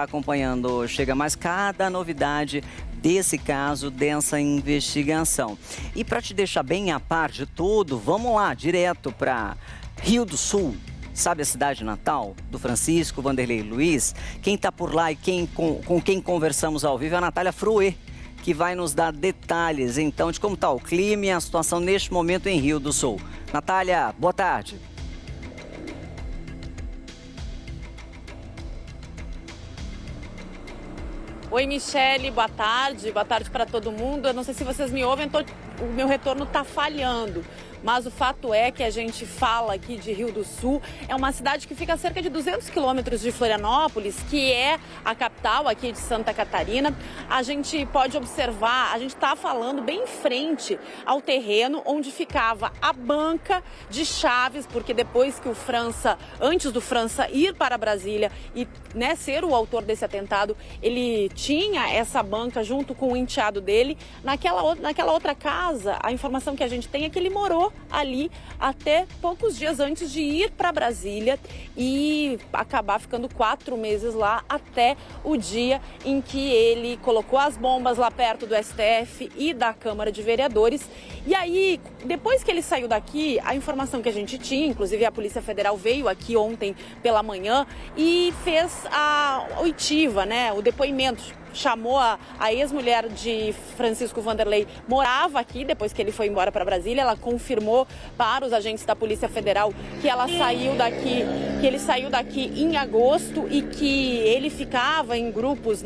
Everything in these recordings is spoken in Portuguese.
Acompanhando Chega Mais, cada novidade desse caso, dessa investigação. E para te deixar bem a par de tudo, vamos lá, direto para Rio do Sul. Sabe a cidade natal do Francisco Vanderlei Luiz? Quem está por lá e com quem conversamos ao vivo é a Natália Fruê, que vai nos dar detalhes, então, de como está o clima e a situação neste momento em Rio do Sul. Natália, boa tarde. Oi, Michele, boa tarde para todo mundo. Eu não sei se vocês me ouvem, o meu retorno está falhando. Mas o fato é que a gente fala aqui de Rio do Sul, é uma cidade que fica a cerca de 200 quilômetros de Florianópolis, que é a capital aqui de Santa Catarina. A gente pode observar, a gente está falando bem em frente ao terreno onde ficava a banca de Chaves, porque depois que o França, antes do França ir para Brasília e ser o autor desse atentado, ele tinha essa banca junto com o enteado dele. Naquela outra casa, a informação que a gente tem é que ele morou ali até poucos dias antes de ir para Brasília e acabar ficando 4 meses lá, até o dia em que ele colocou as bombas lá perto do STF e da Câmara de Vereadores. E aí, depois que ele saiu daqui, a informação que a gente tinha, inclusive a Polícia Federal veio aqui ontem pela manhã e fez a oitiva, o depoimento. Chamou a ex-mulher de Francisco Vanderlei, morava aqui depois que ele foi embora para Brasília. Ela confirmou para os agentes da Polícia Federal que ele saiu daqui em agosto e que ele ficava em grupos,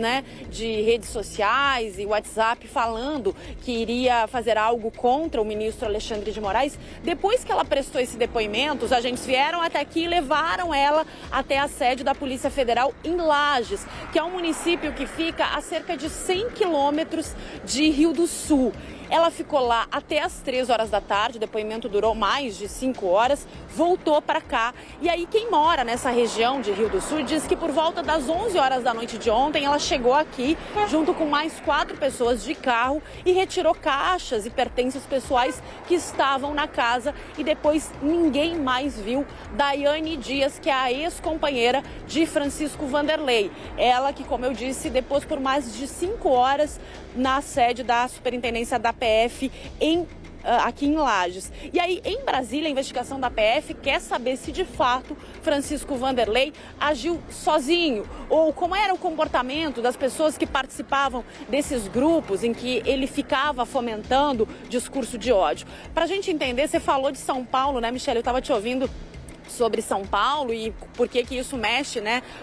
de redes sociais e WhatsApp falando que iria fazer algo contra o ministro Alexandre de Moraes. Depois que ela prestou esse depoimento, os agentes vieram até aqui e levaram ela até a sede da Polícia Federal em Lages, que é um município que fica a cerca de 100 quilômetros de Rio do Sul. Ela ficou lá até as 3 horas da tarde, o depoimento durou mais de 5 horas, voltou para cá. E aí quem mora nessa região de Rio do Sul diz que por volta das 11 horas da noite de ontem, ela chegou aqui junto com mais 4 pessoas de carro e retirou caixas e pertences pessoais que estavam na casa, e depois ninguém mais viu Daiane Dias, que é a ex-companheira de Francisco Vanderlei. Ela que, como eu disse, depois por mais de 5 horas na sede da Superintendência da PF aqui em Lages. E aí, em Brasília, a investigação da PF quer saber se de fato Francisco Vanderlei agiu sozinho, ou como era o comportamento das pessoas que participavam desses grupos em que ele ficava fomentando discurso de ódio. Para a gente entender, você falou de São Paulo, Michele? Eu estava te ouvindo sobre São Paulo e por que isso mexe,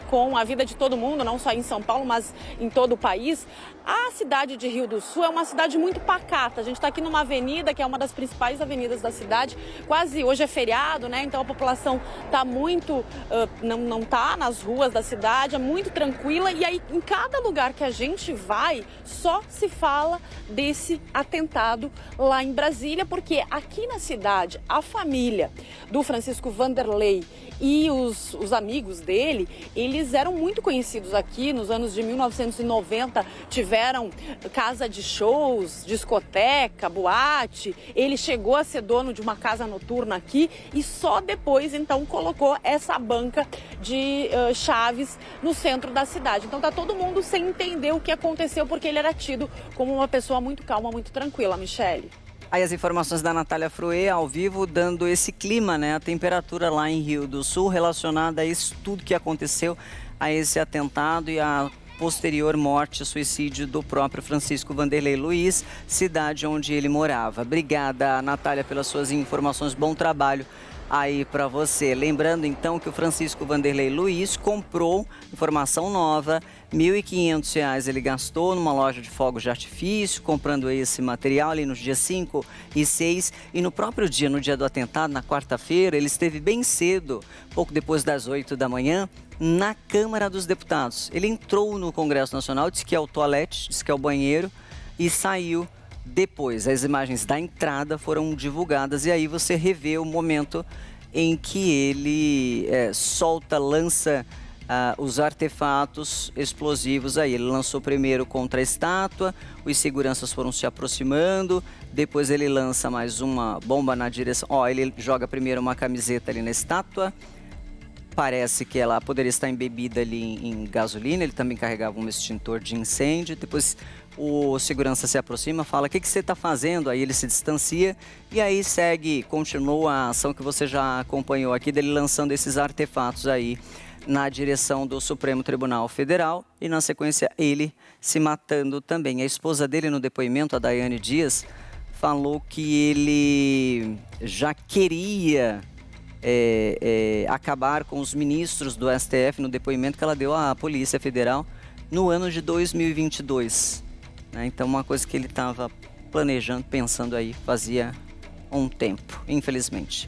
com a vida de todo mundo, não só em São Paulo, mas em todo o país. A cidade de Rio do Sul é uma cidade muito pacata. A gente está aqui numa avenida que é uma das principais avenidas da cidade. Quase hoje é feriado, então a população está muito, não está nas ruas da cidade, é muito tranquila. E aí, em cada lugar que a gente vai, só se fala desse atentado lá em Brasília, porque aqui na cidade, a família do Francisco Vanderlei e os amigos dele, eles eram muito conhecidos aqui nos anos de 1990, tiveram casa de shows, discoteca, boate. Ele chegou a ser dono de uma casa noturna aqui e só depois, então, colocou essa banca de chaves no centro da cidade. Então tá todo mundo sem entender o que aconteceu, porque ele era tido como uma pessoa muito calma, muito tranquila, Michele. Aí as informações da Natália Fruê ao vivo, dando esse clima, a temperatura lá em Rio do Sul relacionada a isso tudo que aconteceu, a esse atentado e a posterior morte, suicídio do próprio Francisco Vanderlei Luiz, cidade onde ele morava. Obrigada, Natália, pelas suas informações. Bom trabalho aí para você. Lembrando então que o Francisco Vanderlei Luiz comprou, informação nova, R$ 1.500 ele gastou numa loja de fogos de artifício, comprando esse material ali nos dias 5 e 6. E no próprio dia, no dia do atentado, na quarta-feira, ele esteve bem cedo, pouco depois das 8 da manhã, na Câmara dos Deputados. Ele entrou no Congresso Nacional, disse que é o toalete, disse que é o banheiro, e saiu depois. As imagens da entrada foram divulgadas e aí você revê o momento em que ele lança os artefatos explosivos aí. Ele lançou primeiro contra a estátua, os seguranças foram se aproximando, depois ele lança mais uma bomba na direção. Ele joga primeiro uma camiseta ali na estátua, Parece que ela poderia estar embebida ali em gasolina, ele também carregava um extintor de incêndio. Depois o segurança se aproxima, fala: o que você está fazendo? Aí ele se distancia e aí continua a ação que você já acompanhou aqui, dele lançando esses artefatos aí na direção do Supremo Tribunal Federal e, na sequência, ele se matando também. A esposa dele, no depoimento, a Daiane Dias, falou que ele já queria acabar com os ministros do STF no depoimento que ela deu à Polícia Federal no ano de 2022. Né? Então, uma coisa que ele estava planejando, pensando aí, fazia um tempo, infelizmente.